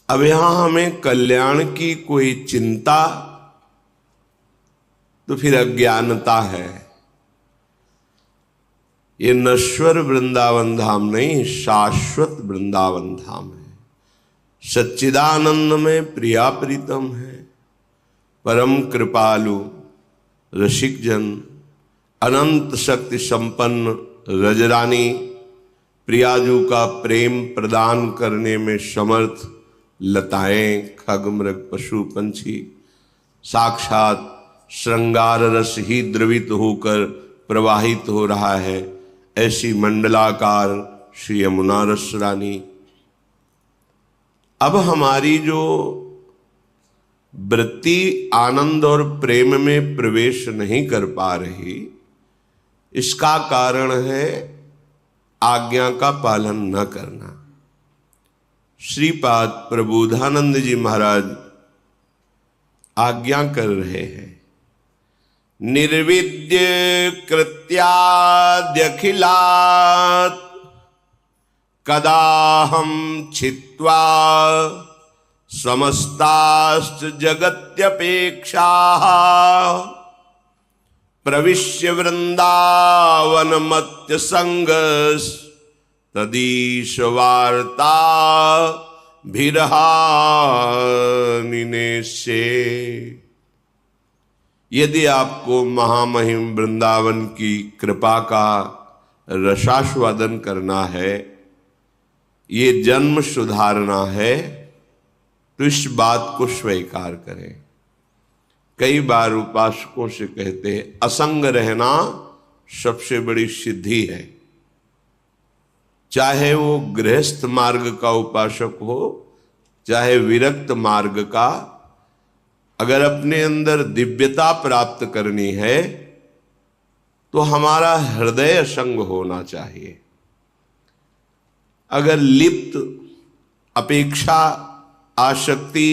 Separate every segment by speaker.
Speaker 1: अब यहां हमें कल्याण की कोई चिंता तो फिर अज्ञानता है। ये नश्वर वृंदावन धाम नहीं, शाश्वत वृंदावन धाम है। सच्चिदानंद में प्रिया प्रीतम है, परम कृपालु रसिक जन, अनंत शक्ति संपन्न रजरानी, प्रियाजू का प्रेम प्रदान करने में समर्थ लताएं, खग मृग पशु पंछी, साक्षात श्रृंगार रस ही द्रवित होकर प्रवाहित हो रहा है, ऐसी मंडलाकार श्री यमुना रस रानी। अब हमारी जो वृत्ति आनंद और प्रेम में प्रवेश नहीं कर पा रही, इसका कारण है आज्ञा का पालन न करना। श्रीपाद प्रबोधानंद जी महाराज आज्ञा कर रहे हैं, निर्विद्य कृत्याद्यखिलात् कदाहं छित्त्वा समस्ताश्च जगत्यपेक्षाः प्रविश्य वृंदावनमत्य संगस् तदीश वार्ता भिरहानिने से। यदि आपको महामहिम वृंदावन की कृपा का रसास्वादन करना है, ये जन्म सुधारना है, तो इस बात को स्वीकार करें। कई बार उपासकों से कहते हैं, असंग रहना सबसे बड़ी सिद्धि है। चाहे वो गृहस्थ मार्ग का उपासक हो, चाहे विरक्त मार्ग का, अगर अपने अंदर दिव्यता प्राप्त करनी है तो हमारा हृदय असंग होना चाहिए। अगर लिप्त अपेक्षा, आसक्ति,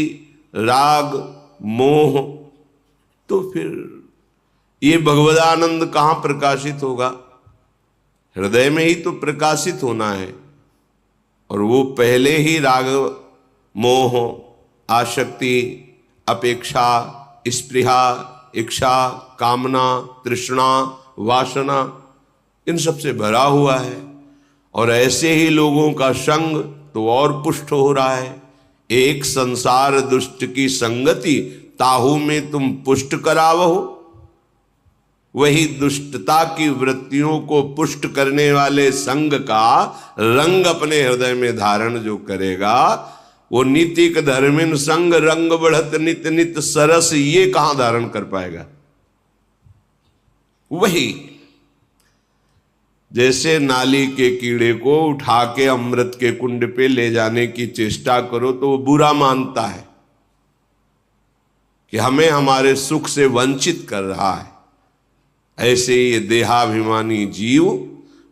Speaker 1: राग, मोह, तो फिर ये भगवदानंद कहाँ प्रकाशित होगा? हृदय में ही तो प्रकाशित होना है। और वो पहले ही राग, मोह, आसक्ति, अपेक्षा, स्पृहा, इच्छा, कामना, तृष्णा, वासना, इन सब से भरा हुआ है। और ऐसे ही लोगों का संग तो और पुष्ट हो रहा है। एक संसार दुष्ट की संगति, ताहू में तुम पुष्ट करावहो। वही दुष्टता की वृत्तियों को पुष्ट करने वाले संग का रंग अपने हृदय में धारण जो करेगा, वो नीतिक धर्मिन संग रंग बढ़त नित नित सरस, ये कहां धारण कर पाएगा? वही जैसे नाली के कीड़े को उठा के अमृत के कुंड पे ले जाने की चेष्टा करो तो वो बुरा मानता है कि हमें हमारे सुख से वंचित कर रहा है। ऐसे ये देहाभिमानी जीव,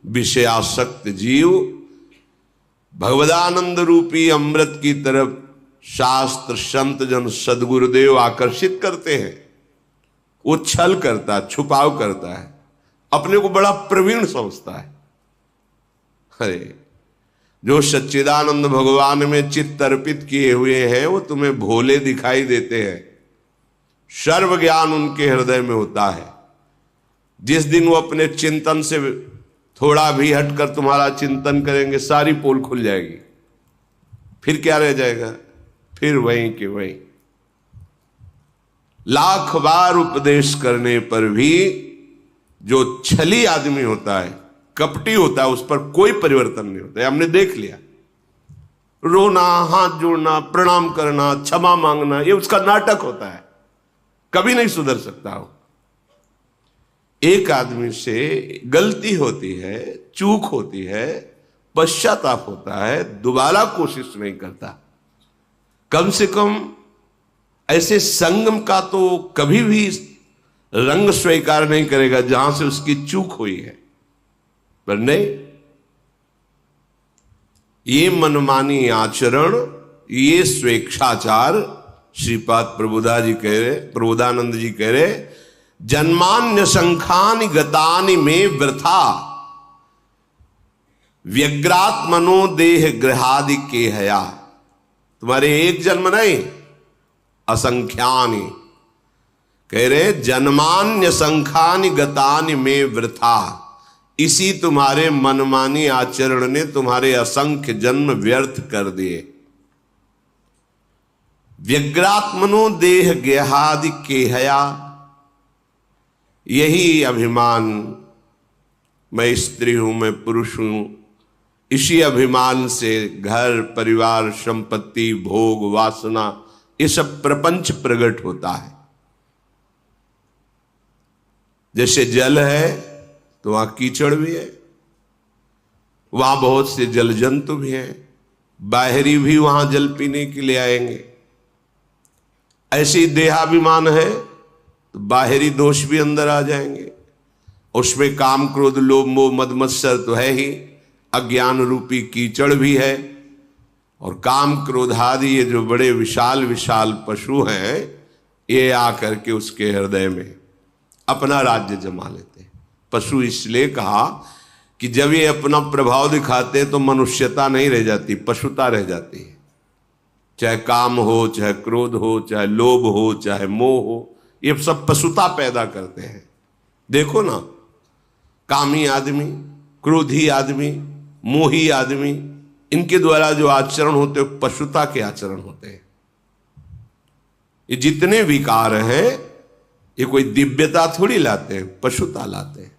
Speaker 1: विषयासक्त जीव, भगवदानंद रूपी अमृत की तरफ शास्त्र, संत जन, सदगुरुदेव आकर्षित करते हैं। वो छल करता है, छुपाव करता है, अपने को बड़ा प्रवीण समझता है। अरे जो सच्चिदानंद भगवान में चित्त अर्पित किए हुए हैं, वो तुम्हें भोले दिखाई देते हैं। सर्व ज्ञान उनके हृदय में होता है। जिस दिन वो अपने चिंतन से थोड़ा भी हटकर तुम्हारा चिंतन करेंगे, सारी पोल खुल जाएगी। फिर क्या रह जाएगा? फिर वहीं के वहीं। लाख बार उपदेश करने पर भी जो छली आदमी होता है, कपटी होता है, उस पर कोई परिवर्तन नहीं होता है। हमने देख लिया। रोना, हाथ जोड़ना, प्रणाम करना, क्षमा मांगना, ये उसका नाटक होता है। कभी नहीं सुधर सकता हो। एक आदमी से गलती होती है, चूक होती है, पश्चाताप होता है, दोबारा कोशिश नहीं करता। कम से कम ऐसे संगम का तो कभी भी रंग स्वीकार नहीं करेगा जहां से उसकी चूक हुई है। पर नहीं, ये मनमानी आचरण, ये स्वेच्छाचार, श्रीपाद प्रबोधानंद जी कह रहे, जन्मान्य संखानि गतानि में वृथा व्यग्रात्मनो देह ग्रहादि के हया। तुम्हारे एक जन्म नहीं, असंख्यानि। कह रहे जन्मान्य संख्यानि गतानि में वृथा। इसी तुम्हारे मनमानी आचरण ने तुम्हारे असंख्य जन्म व्यर्थ कर दिए। व्यग्रात्मनो देह गेहादि केहया, यही अभिमान, मैं स्त्री हूं, मैं पुरुष हूं, इसी अभिमान से घर परिवार संपत्ति भोग वासना ये सब प्रपंच प्रकट होता है। जैसे जल है तो वहां कीचड़ भी है, वहां बहुत से जल जंतु भी हैं, बाहरी भी वहां जल पीने के लिए आएंगे। ऐसी देहाभिमान है तो बाहरी दोष भी अंदर आ जाएंगे। उसमें काम क्रोध लोभ मोह मद मत्सर तो है ही, अज्ञान रूपी कीचड़ भी है, और काम क्रोध आदि ये जो बड़े विशाल विशाल पशु हैं ये आकर के उसके हृदय में अपना राज्य जमा लेते हैं। पशु इसलिए कहा कि जब ये अपना प्रभाव दिखाते तो मनुष्यता नहीं रह जाती, पशुता रह जाती है। चाहे काम हो, चाहे क्रोध हो, चाहे लोभ हो, चाहे मोह हो, ये सब पशुता पैदा करते हैं। देखो ना, कामी आदमी, क्रोधी आदमी, मोही आदमी, इनके द्वारा जो आचरण होते हैं पशुता के आचरण होते हैं। ये जितने विकार हैं ये कोई दिव्यता थोड़ी लाते हैं, पशुता लाते हैं।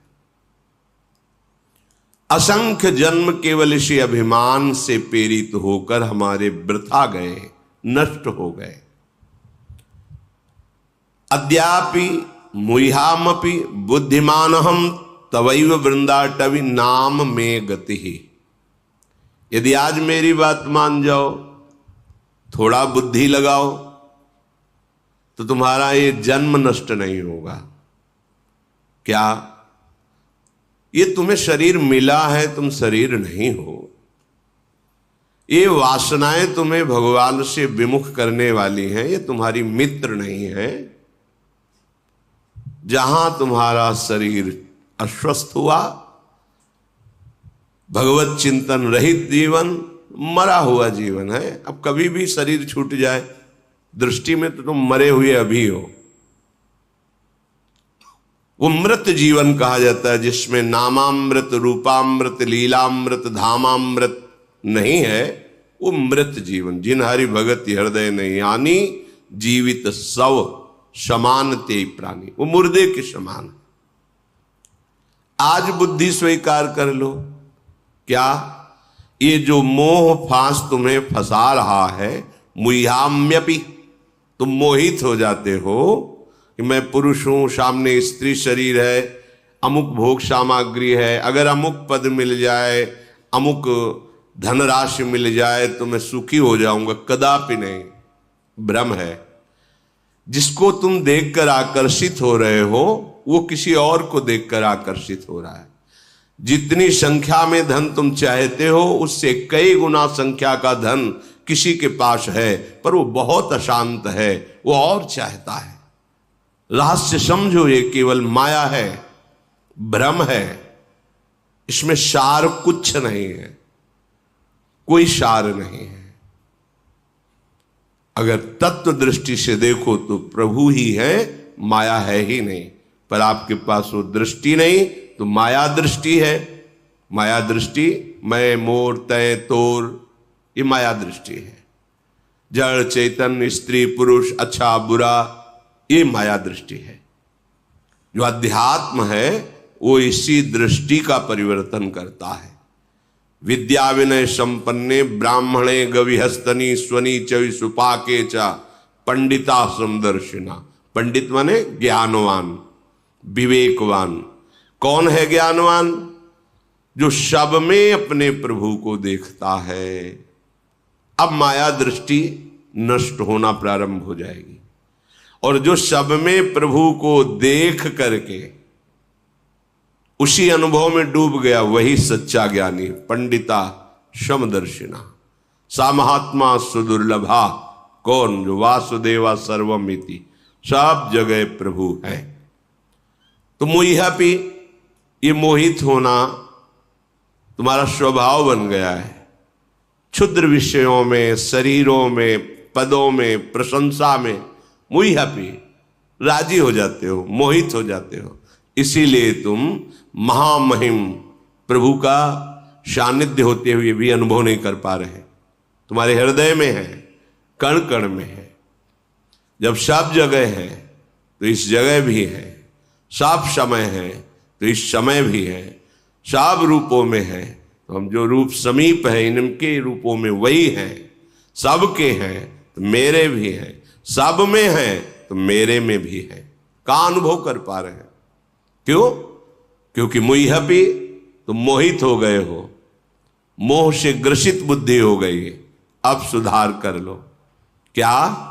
Speaker 1: असंख्य जन्म केवल इसी अभिमान से प्रेरित होकर हमारे वृथा गए, नष्ट हो गए। अद्यापि मुह्यामपि बुद्धिमानहम तवैव वृंदाटवी नाम में गति। यदि आज मेरी बात मान जाओ, थोड़ा बुद्धि लगाओ, तो तुम्हारा ये जन्म नष्ट नहीं होगा। क्या ये तुम्हें शरीर मिला है, तुम शरीर नहीं हो। ये वासनाएं तुम्हें भगवान से विमुख करने वाली हैं, ये तुम्हारी मित्र नहीं है। जहां तुम्हारा शरीर अस्वस्थ हुआ, भगवत चिंतन रहित जीवन मरा हुआ जीवन है। अब कभी भी शरीर छूट जाए, दृष्टि में तो तुम मरे हुए अभी हो। वो मृत जीवन कहा जाता है जिसमें नामामृत रूपामृत लीलामृत धामामृत नहीं है, वो मृत जीवन। जिन हरि भगत हृदय नहीं यानी जीवित सव समान ते प्राणी, वो मुर्दे के समान। आज बुद्धि स्वीकार कर लो, क्या ये जो मोह फांस तुम्हें फंसा रहा है, मुह्याम्यपि, तुम मोहित हो जाते हो कि मैं पुरुष हूं, सामने स्त्री शरीर है, अमुक भोग सामग्री है, अगर अमुक पद मिल जाए, अमुक धनराशि मिल जाए तो मैं सुखी हो जाऊंगा। कदापि नहीं, भ्रम है। जिसको तुम देखकर आकर्षित हो रहे हो वो किसी और को देखकर आकर्षित हो रहा है। जितनी संख्या में धन तुम चाहते हो उससे कई गुना संख्या का धन किसी के पास है, पर वो बहुत अशांत है, वो और चाहता है। रहस्य समझो, ये केवल माया है, भ्रम है, इसमें सार कुछ नहीं है, कोई सार नहीं है। अगर तत्व दृष्टि से देखो तो प्रभु ही है, माया है ही नहीं। पर आपके पास वो दृष्टि नहीं तो माया दृष्टि है। माया दृष्टि मैं मोर तय तोर, ये माया दृष्टि है। जड़ चैतन्य स्त्री पुरुष अच्छा बुरा, ये माया दृष्टि है। जो अध्यात्म है वो इसी दृष्टि का परिवर्तन करता है। विद्या विनय संपन्ने ब्राह्मणे गविहस्तनी स्वनी चवि सुपाके च पंडिता समदर्शिना। पंडित माने ज्ञानवान, विवेकवान। कौन है ज्ञानवान? जो सब में अपने प्रभु को देखता है। अब माया दृष्टि नष्ट होना प्रारंभ हो जाएगी, और जो सब में प्रभु को देख करके उसी अनुभव में डूब गया वही सच्चा ज्ञानी। पंडिता समदर्शिना। सा महात्मा सुदुर्लभा। कौन? जो वासुदेवा सर्वमिति, सब जगह प्रभु है। तो मुह्यापि, ये मोहित होना तुम्हारा स्वभाव बन गया है। क्षुद्र विषयों में, शरीरों में, पदों में, प्रशंसा में मुई हैप्पी, राजी हो जाते हो, मोहित हो जाते हो। इसीलिए तुम महामहिम प्रभु का सानिध्य होते हुए भी अनुभव नहीं कर पा रहे। तुम्हारे हृदय में है, कण कण में है। जब सब जगह है तो इस जगह भी है, सब समय है तो इस समय भी है, सब रूपों में है तो हम जो रूप समीप है इनके रूपों में वही है। सबके हैं तो मेरे भी हैं, सब में है तो मेरे में भी है। का अनुभव कर पा रहे हैं? क्यों? क्योंकि मुइहपी, तुम मोहित हो गए हो, मोह से ग्रसित बुद्धि हो गई। अब सुधार कर लो। क्या?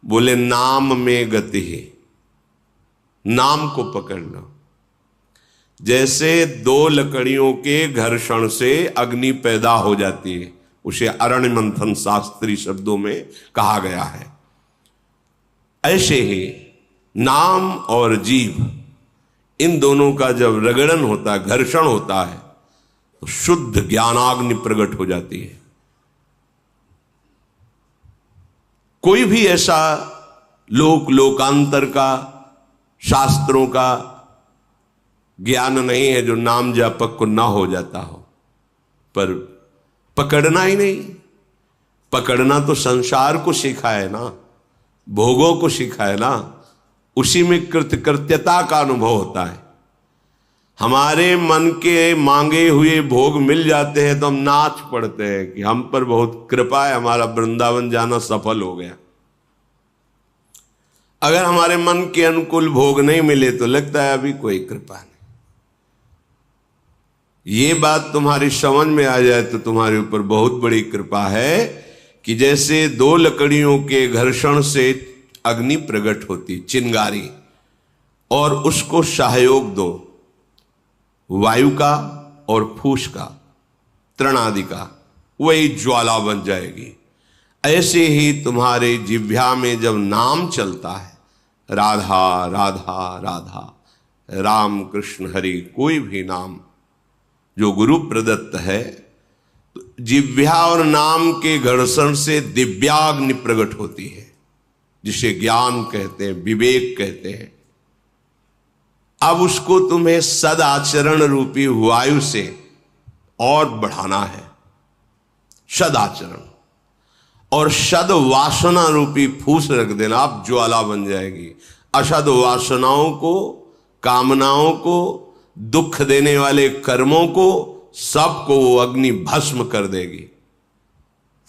Speaker 1: बोले नाम में गति है, नाम को पकड़ लो। जैसे दो लकड़ियों के घर्षण से अग्नि पैदा हो जाती है, उसे अरण्य मंथन शास्त्रीय शब्दों में कहा गया है। ऐसे ही नाम और जीव, इन दोनों का जब रगड़न होता है, घर्षण होता है, तो शुद्ध ज्ञानाग्नि प्रकट हो जाती है। कोई भी ऐसा लोकांतर का, शास्त्रों का ज्ञान नहीं है जो नाम जापक को ना हो जाता हो, पर पकड़ना ही नहीं। पकड़ना तो संसार को सीखा है ना, भोगों को सीखा है ना, उसी में कृत्यता का अनुभव होता है। हमारे मन के मांगे हुए भोग मिल जाते हैं तो हम नाच पड़ते हैं कि हम पर बहुत कृपा है, हमारा वृंदावन जाना सफल हो गया। अगर हमारे मन के अनुकूल भोग नहीं मिले तो लगता है अभी कोई कृपा नहीं। ये बात तुम्हारी समझ में आ जाए तो तुम्हारे ऊपर बहुत बड़ी कृपा है कि जैसे दो लकड़ियों के घर्षण से अग्नि प्रकट होती, चिंगारी, और उसको सहयोग दो वायु का और फूस का, तृण आदि का, वही ज्वाला बन जाएगी। ऐसे ही तुम्हारे जिह्वा में जब नाम चलता है, राधा राधा राधा, राम कृष्ण हरि, कोई भी नाम जो गुरु प्रदत्त है, तो जिह्वा और नाम के घर्षण से दिव्याग्नि प्रकट होती है, जिसे ज्ञान कहते हैं, विवेक कहते हैं। अब उसको तुम्हें सदाचरण रूपी वायु से और बढ़ाना है, सदाचरण, और सद वासना रूपी फूस रख देना, आप ज्वाला बन जाएगी। असद वासनाओं को, कामनाओं को, दुख देने वाले कर्मों को, सबको वो अग्नि भस्म कर देगी।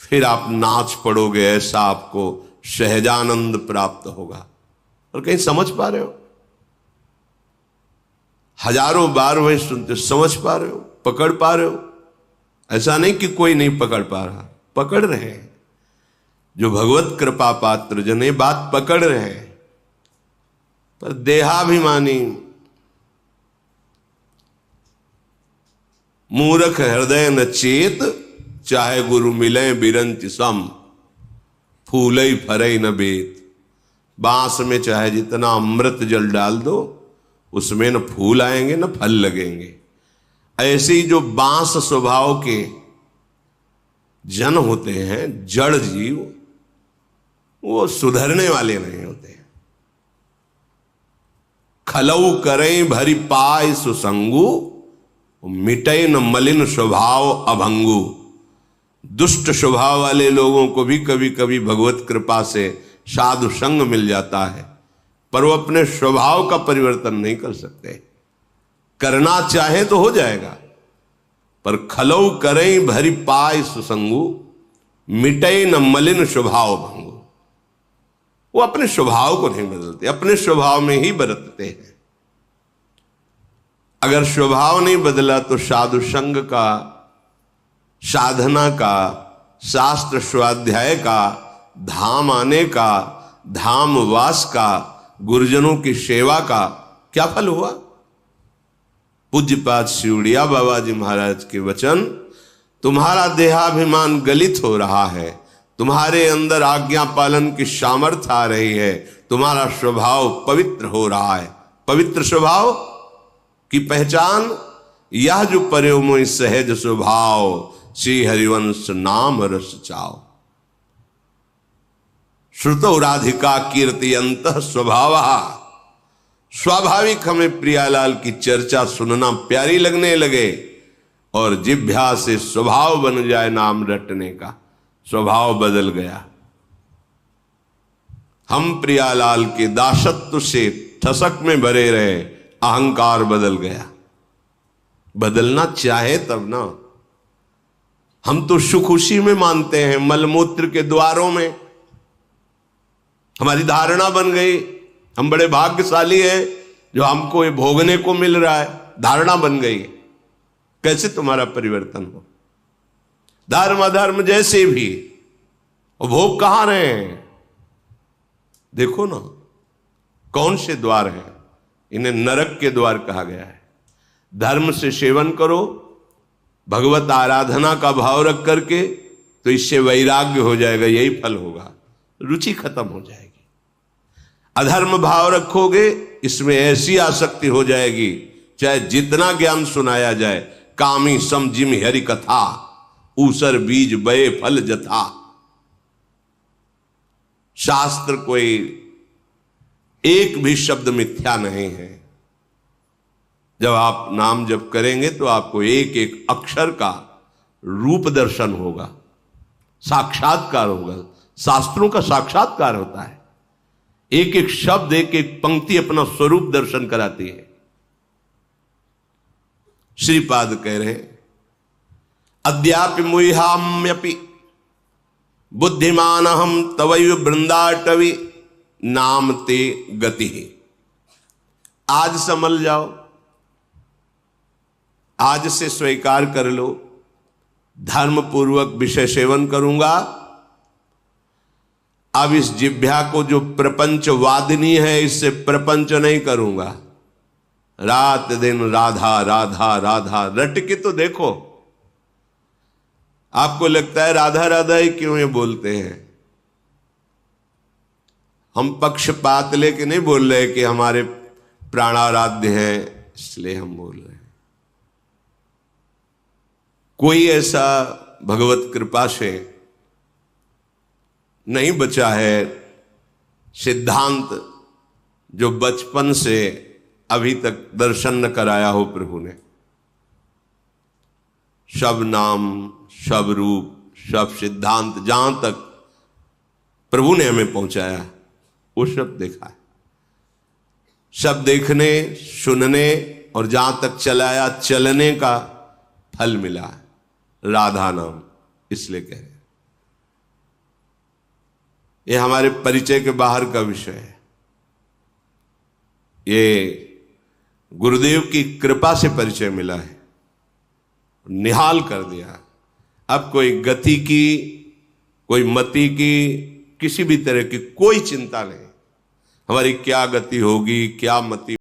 Speaker 1: फिर आप नाच पड़ोगे, ऐसा आपको सहजानंद प्राप्त होगा। और कहीं समझ पा रहे हो? हजारों बार वही सुनते, समझ पा रहे हो? पकड़ पा रहे हो? ऐसा नहीं कि कोई नहीं पकड़ पा रहा, पकड़ रहे हैं। जो भगवत कृपा पात्र जन ये बात पकड़ रहे हैं, पर देहाभिमानी मूर्ख हृदय न चेत, चाहे गुरु मिले बिरंच सम, फूलई फरई न बेत। बांस में चाहे जितना अमृत जल डाल दो, उसमें न फूल आएंगे न फल लगेंगे। ऐसे ही जो बांस स्वभाव के जन होते हैं, जड़ जीव, वो सुधरने वाले नहीं होते। खलऊ करें भरी पाय सुसंगु, मिटे न मलिन स्वभाव अभंगु। दुष्ट स्वभाव वाले लोगों को भी कभी कभी भगवत कृपा से साधु संग मिल जाता है, पर वो अपने स्वभाव का परिवर्तन नहीं कर सकते। करना चाहे तो हो जाएगा, पर खलऊ करें भरी पाय सुसंगु, मिटे न मलिन स्वभाव भंगु। वो अपने स्वभाव को नहीं बदलते, अपने स्वभाव में ही बरतते हैं। अगर स्वभाव नहीं बदला तो साधु संग का, साधना का, शास्त्र स्वाध्याय का, धाम आने का, धाम वास का, गुरुजनों की सेवा का क्या फल हुआ? पूज्यपाद शिवड़िया बाबा जी महाराज के वचन, तुम्हारा देहाभिमान गलित हो रहा है, तुम्हारे अंदर आज्ञा पालन की सामर्थ्य आ रही है, तुम्हारा स्वभाव पवित्र हो रहा है। पवित्र स्वभाव की पहचान, यह जो पर्यो मोहि सहज स्वभाव, श्री हरिवंश नाम रस चाओ। श्रुतो राधिका कीर्तियंत स्वभाव, स्वाभाविक हमें प्रियालाल की चर्चा सुनना प्यारी लगने लगे और जिह्वा से स्वभाव बन जाए नाम रटने का, स्वभाव बदल गया। हम प्रियालाल के दासत्व से ठसक में भरे रहे, अहंकार बदल गया। बदलना चाहे तब ना। हम तो सुख उसी में मानते हैं, मलमूत्र के द्वारों में। हमारी धारणा बन गई हम बड़े भाग्यशाली हैं जो हमको ये भोगने को मिल रहा है, धारणा बन गई। कैसे तुम्हारा परिवर्तन हो? धर्म अधर्म जैसे भी, और भोग कहां रहे हैं? देखो ना कौन से द्वार हैं, इन्हें नरक के द्वार कहा गया है। धर्म से सेवन करो, भगवत आराधना का भाव रख करके, तो इससे वैराग्य हो जाएगा, यही फल होगा, रुचि खत्म हो जाएगी। अधर्म भाव रखोगे, इसमें ऐसी आसक्ति हो जाएगी, चाहे जितना ज्ञान सुनाया जाए, कामी सम जिम हरि कथा, ऊसर बीज बये फल जथा। शास्त्र कोई एक भी शब्द मिथ्या नहीं है। जब आप नाम जप करेंगे तो आपको एक एक अक्षर का रूप दर्शन होगा, साक्षात्कार होगा। शास्त्रों का साक्षात्कार होता है, एक एक शब्द एक एक पंक्ति अपना स्वरूप दर्शन कराती है। श्रीपाद कह रहे अद्यापि मुह्याम्यपि बुद्धिमान हम तवैव वृंदाटवी नाम ते गति। आज संभल जाओ, आज से स्वीकार कर लो, धर्म पूर्वक विषय सेवन करूंगा। अब इस जिह्वा को जो प्रपंच वादिनी है, इससे प्रपंच नहीं करूंगा। रात दिन राधा राधा राधा रट के तो देखो। आपको लगता है राधा राधा ही क्यों ये बोलते हैं? हम पक्षपात लेके नहीं बोल रहे कि हमारे प्राणाराध्य हैं इसलिए हम बोल रहे हैं। कोई ऐसा भगवत कृपा से नहीं बचा है सिद्धांत जो बचपन से अभी तक दर्शन न कराया हो प्रभु ने। सब नाम, सब रूप, सब सिद्धांत जहां तक प्रभु ने हमें पहुंचाया वो सब देखा है। सब देखने सुनने और जहां तक चलाया चलने का फल मिला है। राधा नाम इसलिए कह रहे, ये हमारे परिचय के बाहर का विषय है। ये गुरुदेव की कृपा से परिचय मिला है, निहाल कर दिया। अब कोई गति की, कोई मति की, किसी भी तरह की कोई चिंता नहीं। हमारी क्या गति होगी, क्या मति